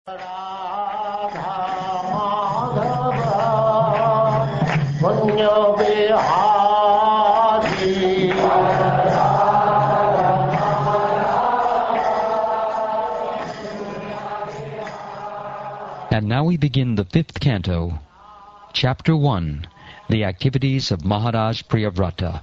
And now we begin the 5th canto, Chapter 1, The Activities of Maharaja Priyavrata.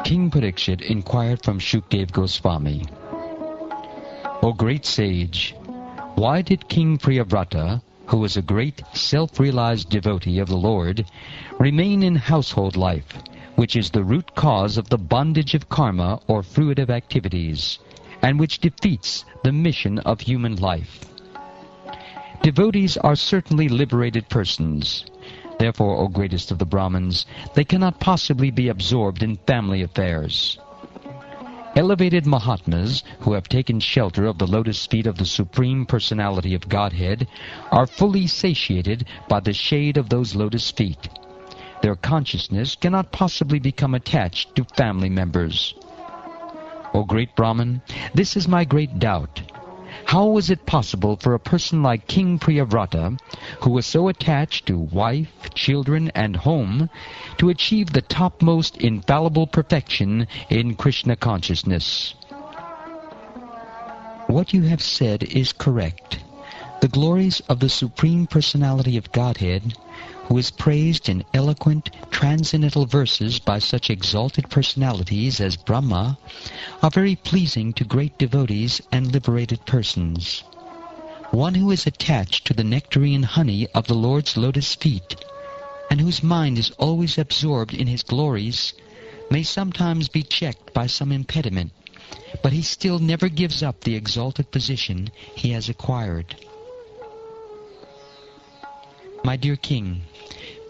King Parikshit inquired from Shukdev Goswami, O great sage, why did King Priyavrata, who was a great self-realized devotee of the Lord, remain in household life, which is the root cause of the bondage of karma or fruitive activities, and which defeats the mission of human life? Devotees are certainly liberated persons. Therefore, O greatest of the Brahmins, they cannot possibly be absorbed in family affairs. Elevated Mahatmas, who have taken shelter of the lotus feet of the Supreme Personality of Godhead, are fully satiated by the shade of those lotus feet. Their consciousness cannot possibly become attached to family members. O great Brahmin, this is my great doubt. How was it possible for a person like King Priyavrata, who was so attached to wife, children, and home, to achieve the topmost infallible perfection in Krishna consciousness? What you have said is correct. The glories of the Supreme Personality of Godhead, who is praised in eloquent, transcendental verses by such exalted personalities as Brahma, are very pleasing to great devotees and liberated persons. One who is attached to the nectarine honey of the Lord's lotus feet, and whose mind is always absorbed in his glories, may sometimes be checked by some impediment, but he still never gives up the exalted position he has acquired. My dear King,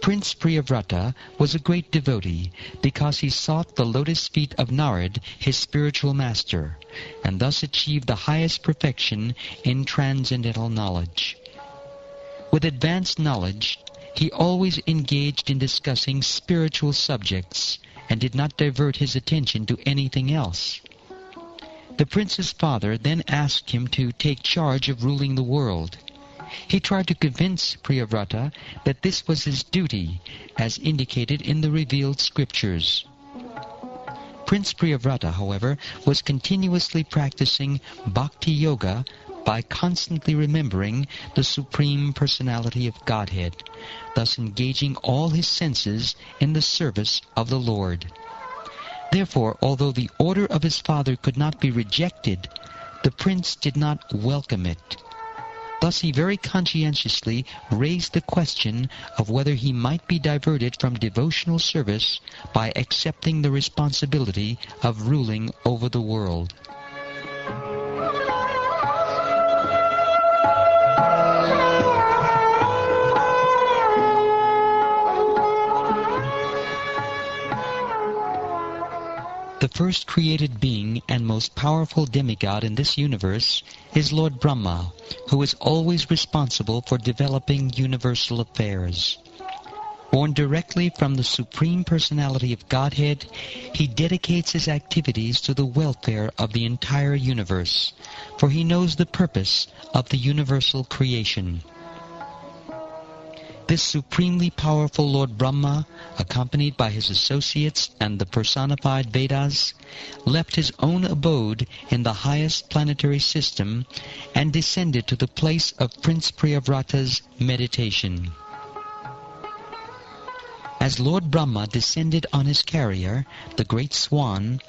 Prince Priyavrata was a great devotee because he sought the lotus feet of Narad, his spiritual master, and thus achieved the highest perfection in transcendental knowledge. With advanced knowledge, he always engaged in discussing spiritual subjects and did not divert his attention to anything else. The prince's father then asked him to take charge of ruling the world. He tried to convince Priyavrata that this was his duty, as indicated in the revealed scriptures. Prince Priyavrata, however, was continuously practicing bhakti yoga by constantly remembering the Supreme Personality of Godhead, thus engaging all his senses in the service of the Lord. Therefore, although the order of his father could not be rejected, the prince did not welcome it. Thus he very conscientiously raised the question of whether he might be diverted from devotional service by accepting the responsibility of ruling over the world. The first created being and most powerful demigod in this universe is Lord Brahma, who is always responsible for developing universal affairs. Born directly from the Supreme Personality of Godhead, he dedicates his activities to the welfare of the entire universe, for he knows the purpose of the universal creation. This supremely powerful Lord Brahma, accompanied by his associates and the personified Vedas, left his own abode in the highest planetary system and descended to the place of Prince Priyavrata's meditation. As Lord Brahma descended on his carrier, the great swan,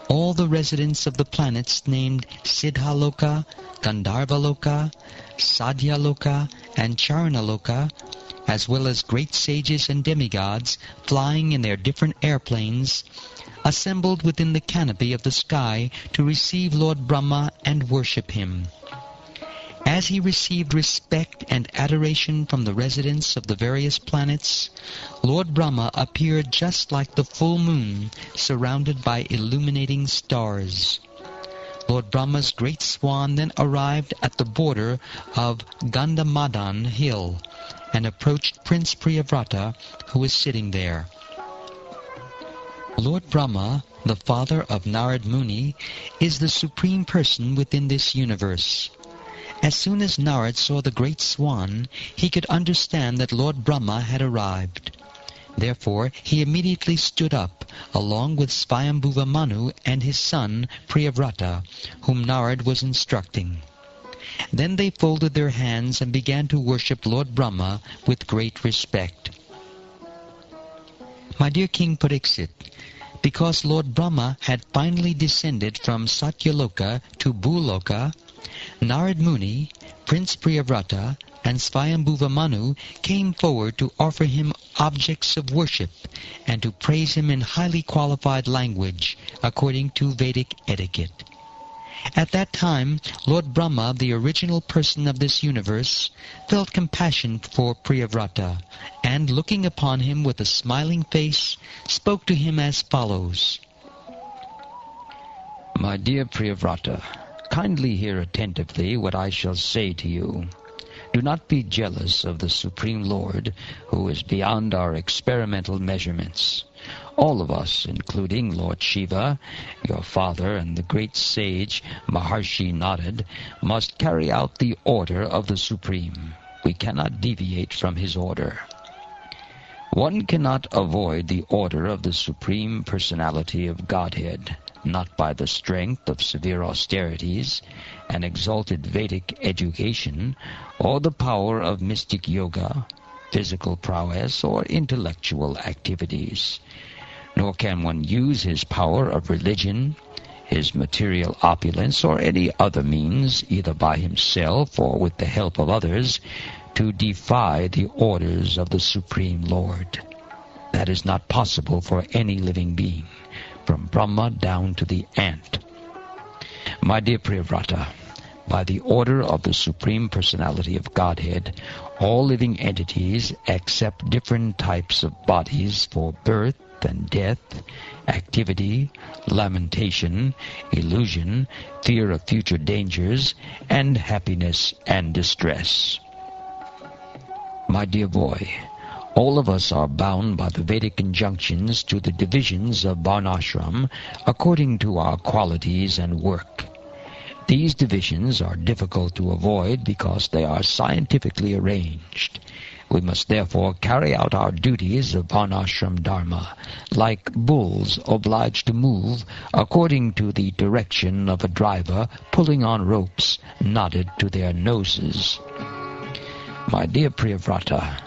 all the residents of the planets named Siddhaloka, Gandharvaloka, Sadhyaloka, and Charanaloka, as well as great sages and demigods flying in their different airplanes, assembled within the canopy of the sky to receive Lord Brahma and worship him. As he received respect and adoration from the residents of the various planets, Lord Brahma appeared just like the full moon, surrounded by illuminating stars. Lord Brahma's great swan then arrived at the border of Gandhamadan hill and approached Prince Priyavrata, who was sitting there. Lord Brahma, the father of Narad Muni, is the supreme person within this universe. As soon as Narad saw the great swan, he could understand that Lord Brahma had arrived. Therefore he immediately stood up, along with Svayambhuva Manu and his son Priyavrata, whom Narad was instructing. Then they folded their hands and began to worship Lord Brahma with great respect. My dear King Pariksit, because Lord Brahma had finally descended from Satyaloka to Bhuloka, Narad Muni, Prince Priyavrata, and Svayambhuva Manu came forward to offer him objects of worship and to praise him in highly qualified language according to Vedic etiquette. At that time, Lord Brahma, the original person of this universe, felt compassion for Priyavrata, and looking upon him with a smiling face, spoke to him as follows. My dear Priyavrata, kindly hear attentively what I shall say to you. Do not be jealous of the Supreme Lord, who is beyond our experimental measurements. All of us, including Lord Shiva, your father, and the great sage Maharshi Narad, must carry out the order of the Supreme. We cannot deviate from his order. One cannot avoid the order of the Supreme Personality of Godhead, not by the strength of severe austerities, an exalted Vedic education, or the power of mystic yoga, physical prowess, or intellectual activities. Nor can one use his power of religion, his material opulence, or any other means, either by himself or with the help of others, to defy the orders of the Supreme Lord. That is not possible for any living being, from Brahma down to the ant. My dear Priyavrata, by the order of the Supreme Personality of Godhead, all living entities accept different types of bodies for birth and death, activity, lamentation, illusion, fear of future dangers, and happiness and distress. My dear boy, all of us are bound by the Vedic injunctions to the divisions of Varnashram according to our qualities and work. These divisions are difficult to avoid because they are scientifically arranged. We must therefore carry out our duties of Varnashram Dharma, like bulls obliged to move according to the direction of a driver pulling on ropes knotted to their noses. My dear Priyavrata,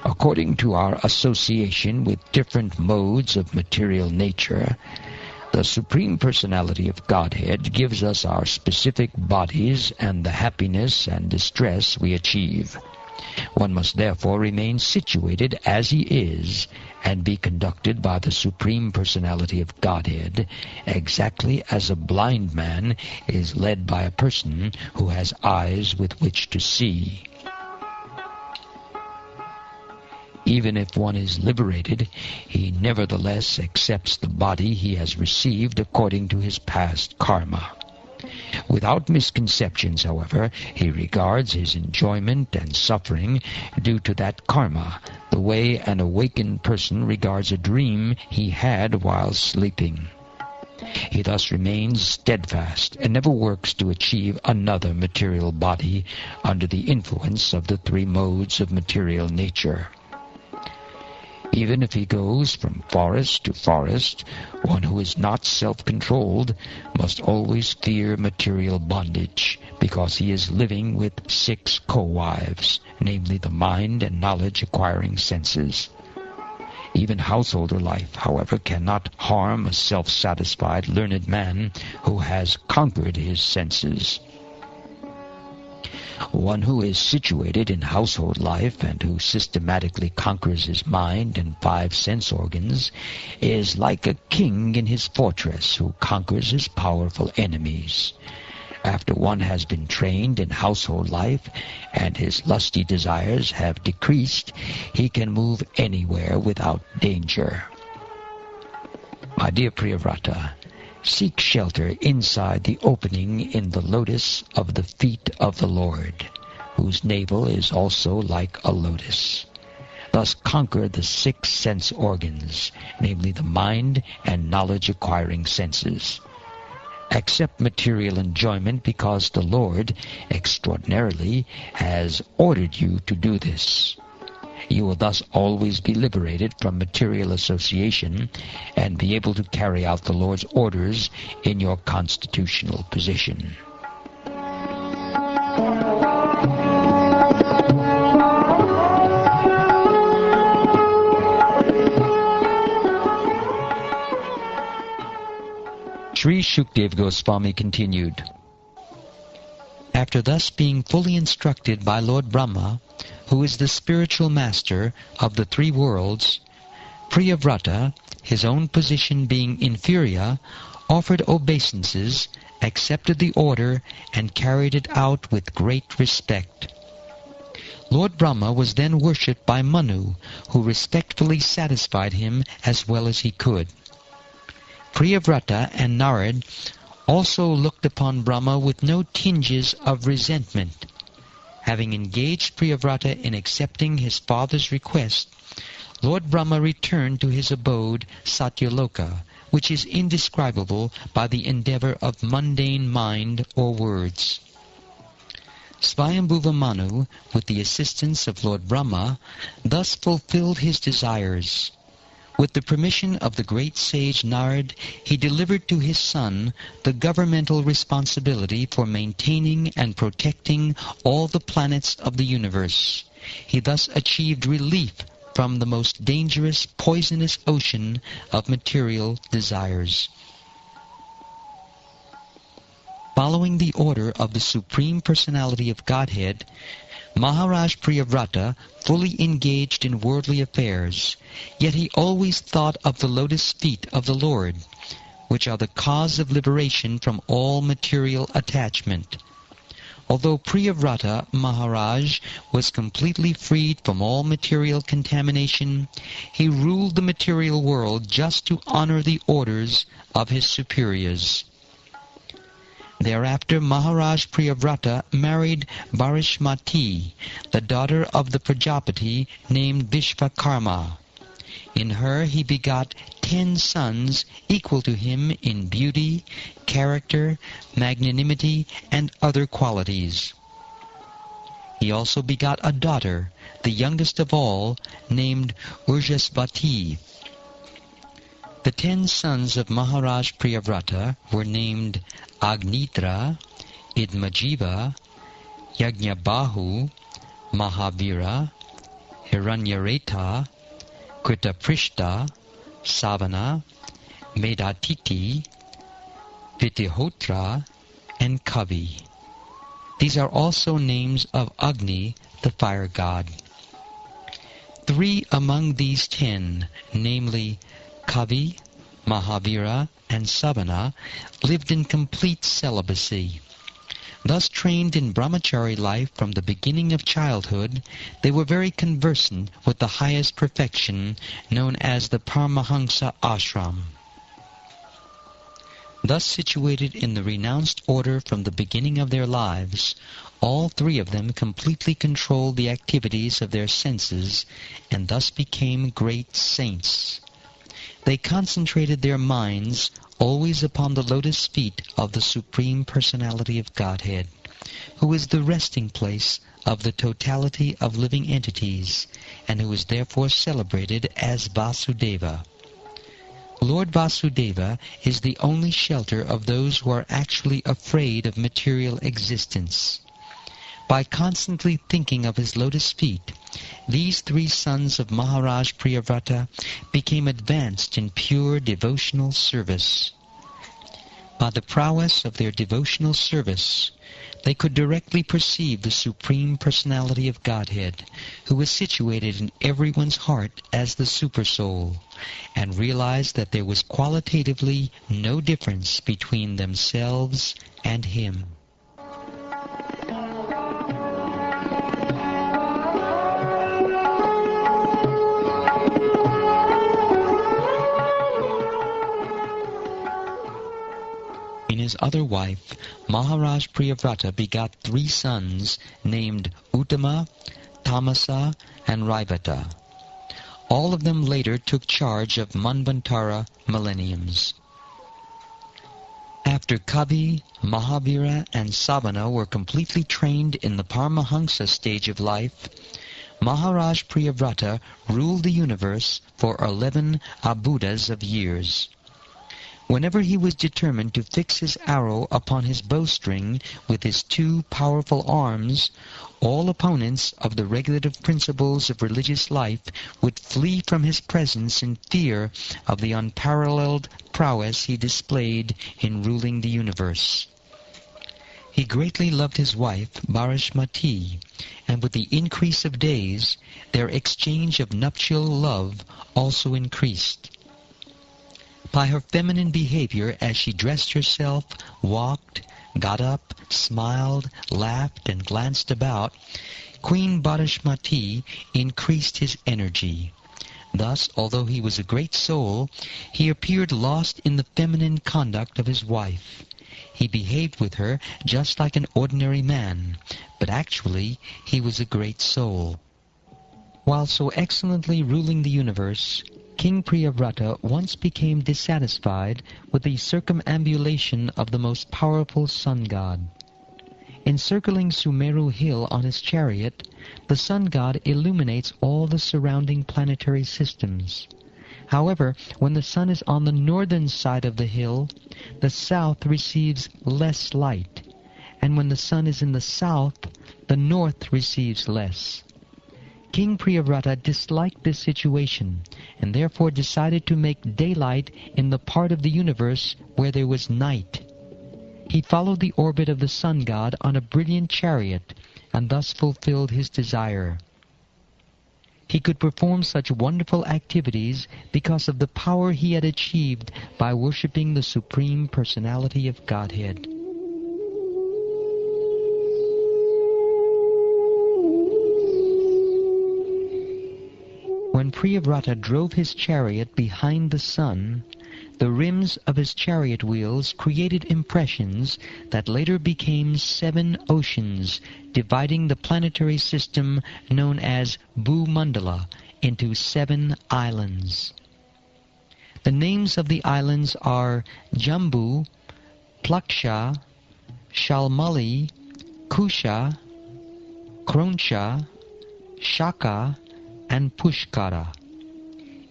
according to our association with different modes of material nature, the Supreme Personality of Godhead gives us our specific bodies and the happiness and distress we achieve. One must therefore remain situated as he is and be conducted by the Supreme Personality of Godhead, exactly as a blind man is led by a person who has eyes with which to see. Even if one is liberated, he nevertheless accepts the body he has received according to his past karma. Without misconceptions, however, he regards his enjoyment and suffering due to that karma, the way an awakened person regards a dream he had while sleeping. He thus remains steadfast and never works to achieve another material body under the influence of the three modes of material nature. Even if he goes from forest to forest, one who is not self-controlled must always fear material bondage, because he is living with 6 co-wives, namely the mind and knowledge-acquiring senses. Even householder life, however, cannot harm a self-satisfied, learned man who has conquered his senses. One who is situated in household life and who systematically conquers his mind and 5 sense organs is like a king in his fortress who conquers his powerful enemies. After one has been trained in household life and his lusty desires have decreased, he can move anywhere without danger. My dear Priyavrata, seek shelter inside the opening in the lotus of the feet of the Lord, whose navel is also like a lotus. Thus conquer the 6 sense organs, namely the mind and knowledge-acquiring senses. Accept material enjoyment because the Lord, extraordinarily, has ordered you to do this. You will thus always be liberated from material association and be able to carry out the Lord's orders in your constitutional position. Sri Shukdev Goswami continued, After thus being fully instructed by Lord Brahma, who is the spiritual master of the 3 worlds, Priyavrata, his own position being inferior, offered obeisances, accepted the order, and carried it out with great respect. Lord Brahma was then worshipped by Manu, who respectfully satisfied him as well as he could. Priyavrata and Narad also looked upon Brahma with no tinges of resentment. Having engaged Priyavrata in accepting his father's request, Lord Brahma returned to his abode Satyaloka, which is indescribable by the endeavor of mundane mind or words. Swayambhuva Manu, with the assistance of Lord Brahma, thus fulfilled his desires. With the permission of the great sage Narad, he delivered to his son the governmental responsibility for maintaining and protecting all the planets of the universe. He thus achieved relief from the most dangerous, poisonous ocean of material desires. Following the order of the Supreme Personality of Godhead, Maharaja Priyavrata fully engaged in worldly affairs, yet he always thought of the lotus feet of the Lord, which are the cause of liberation from all material attachment. Although Priyavrata Maharaj was completely freed from all material contamination, he ruled the material world just to honor the orders of his superiors. Thereafter Maharaj Priyavrata married Varishmati, the daughter of the Prajapati named Vishvakarma. In her he begot 10 sons equal to him in beauty, character, magnanimity, and other qualities. He also begot a daughter, the youngest of all, named Urjasvati. The 10 sons of Maharaj Priyavrata were named Agnitra, Idmajiva, Yajnabahu, Mahavira, Hiranyareta, Kritaprishta, Savana, Medatiti, Vitihotra, and Kavi. These are also names of Agni, the fire god. 3 among these 10, namely Kavi, Mahavira, and Savana, lived in complete celibacy. Thus trained in brahmachari life from the beginning of childhood, they were very conversant with the highest perfection, known as the Paramahansa ashram. Thus situated in the renounced order from the beginning of their lives, all 3 of them completely controlled the activities of their senses and thus became great saints. They concentrated their minds always upon the lotus feet of the Supreme Personality of Godhead, who is the resting place of the totality of living entities, and who is therefore celebrated as Vasudeva. Lord Vasudeva is the only shelter of those who are actually afraid of material existence. By constantly thinking of his lotus feet, these 3 sons of Maharaj Priyavrata became advanced in pure devotional service. By the prowess of their devotional service, they could directly perceive the Supreme Personality of Godhead, who is situated in everyone's heart as the Supersoul, and realized that there was qualitatively no difference between themselves and Him. In his other wife, Maharaj Priyavrata begot 3 sons named Uttama, Tamasa, and Raivata. All of them later took charge of Manvantara millenniums. After Kavi, Mahavira, and Savana were completely trained in the Paramahansa stage of life, Maharaj Priyavrata ruled the universe for 11 abhudas of years. Whenever he was determined to fix his arrow upon his bowstring with his 2 powerful arms, all opponents of the regulative principles of religious life would flee from his presence in fear of the unparalleled prowess he displayed in ruling the universe. He greatly loved his wife, Bharashmati, and with the increase of days, their exchange of nuptial love also increased. By her feminine behavior as she dressed herself, walked, got up, smiled, laughed, and glanced about, Queen Bharashmati increased his energy. Thus, although he was a great soul, he appeared lost in the feminine conduct of his wife. He behaved with her just like an ordinary man, but actually he was a great soul. While so excellently ruling the universe, King Priyavrata once became dissatisfied with the circumambulation of the most powerful sun god. Encircling Sumeru hill on his chariot, the sun god illuminates all the surrounding planetary systems. However, when the sun is on the northern side of the hill, the south receives less light, and when the sun is in the south, the north receives less. King Priyavrata disliked this situation, and therefore decided to make daylight in the part of the universe where there was night. He followed the orbit of the sun god on a brilliant chariot, and thus fulfilled his desire. He could perform such wonderful activities because of the power he had achieved by worshipping the Supreme Personality of Godhead. When Priyavrata drove his chariot behind the sun, the rims of his chariot wheels created impressions that later became 7 oceans, dividing the planetary system known as Bhumandala into 7 islands. The names of the islands are Jambu, Plaksha, Shalmali, Kusha, Kroncha, Shaka, and Pushkara.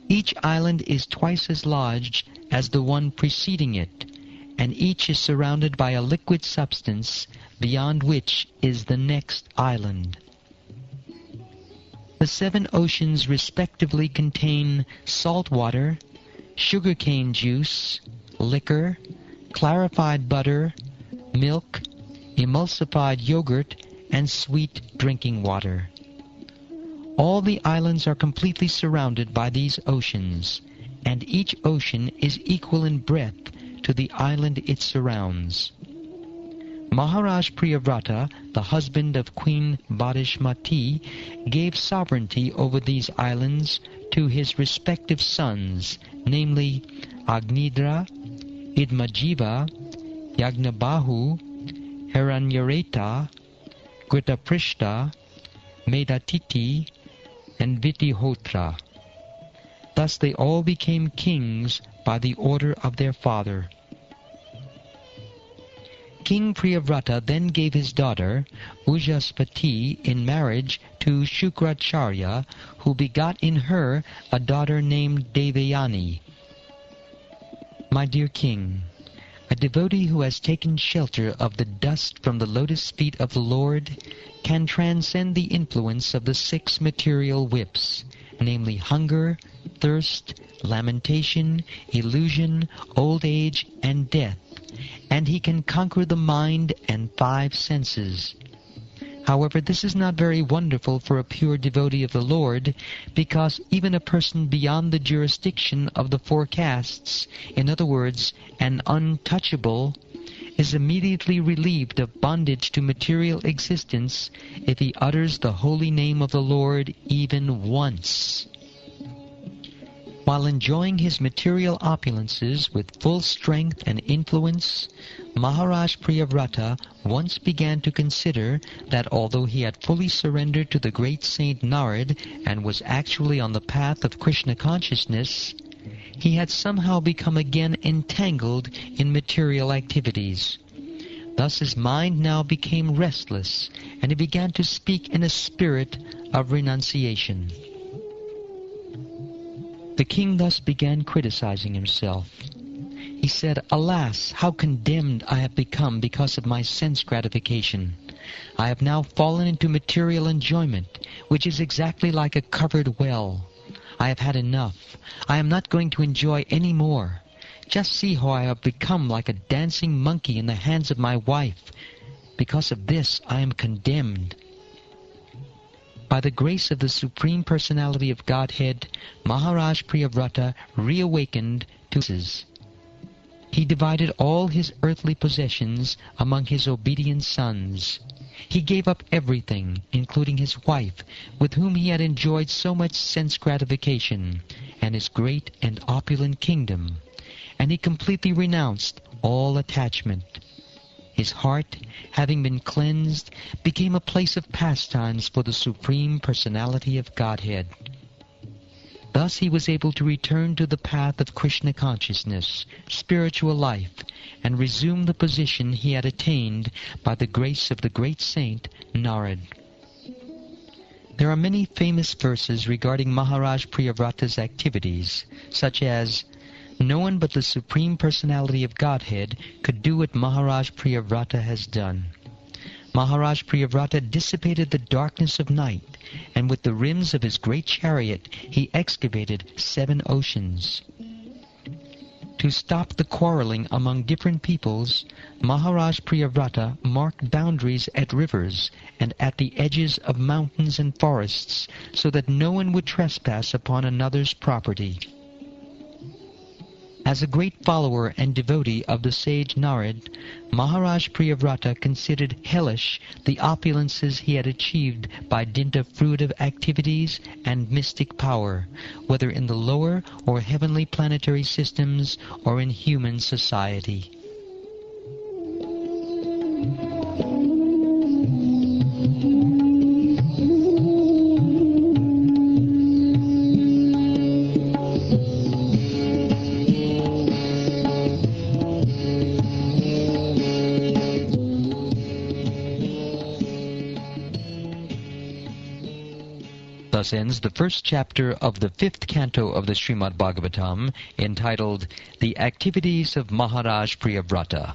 Each island is twice as large as the one preceding it, and each is surrounded by a liquid substance beyond which is the next island. The 7 oceans respectively contain salt water, sugarcane juice, liquor, clarified butter, milk, emulsified yogurt, and sweet drinking water. All the islands are completely surrounded by these oceans, and each ocean is equal in breadth to the island it surrounds. Maharaj Priyavrata, the husband of Queen Bharashmati, gave sovereignty over these islands to his respective sons, namely Agnidra, Idmajiva, Yagnabahu, Hiranyareta, Gritaprishta, Medatiti, and Vitihotra. Thus they all became kings by the order of their father. King Priyavrata then gave his daughter, Ujaspati, in marriage to Shukracharya, who begot in her a daughter named Devayani. My dear king, A devotee who has taken shelter of the dust from the lotus feet of the Lord can transcend the influence of the 6 material whips, namely hunger, thirst, lamentation, illusion, old age, and death, and he can conquer the mind and 5 senses. However, this is not very wonderful for a pure devotee of the Lord, because even a person beyond the jurisdiction of the 4 castes, in other words, an untouchable, is immediately relieved of bondage to material existence if he utters the holy name of the Lord even once. While enjoying his material opulences with full strength and influence, Maharaja Priyavrata once began to consider that although he had fully surrendered to the great saint Narad and was actually on the path of Krishna consciousness, he had somehow become again entangled in material activities. Thus his mind now became restless, and he began to speak in a spirit of renunciation. The king thus began criticizing himself. He said, "Alas, how condemned I have become because of my sense gratification. I have now fallen into material enjoyment, which is exactly like a covered well. I have had enough. I am not going to enjoy any more. Just see how I have become like a dancing monkey in the hands of my wife. Because of this, I am condemned." By the grace of the Supreme Personality of Godhead, Maharaja Priyavrata reawakened to his. He divided all his earthly possessions among his obedient sons. He gave up everything, including his wife, with whom he had enjoyed so much sense gratification, and his great and opulent kingdom, and he completely renounced all attachment. His heart, having been cleansed, became a place of pastimes for the Supreme Personality of Godhead. Thus he was able to return to the path of Krishna consciousness, spiritual life, and resume the position he had attained by the grace of the great saint Narad. There are many famous verses regarding Maharaja Priyavrata's activities, such as, "No one but the Supreme Personality of Godhead could do what Maharaja Priyavrata has done. Maharaja Priyavrata dissipated the darkness of night, and with the rims of his great chariot he excavated 7 oceans. To stop the quarreling among different peoples, Maharaja Priyavrata marked boundaries at rivers and at the edges of mountains and forests, so that no one would trespass upon another's property. As a great follower and devotee of the sage Narad, Maharaja Priyavrata considered hellish the opulences he had achieved by dint of fruitive activities and mystic power, whether in the lower or heavenly planetary systems or in human society. Thus ends the first chapter of the 5th canto of the Śrīmad-Bhāgavatam, entitled The Activities of Maharaja Priyavrata.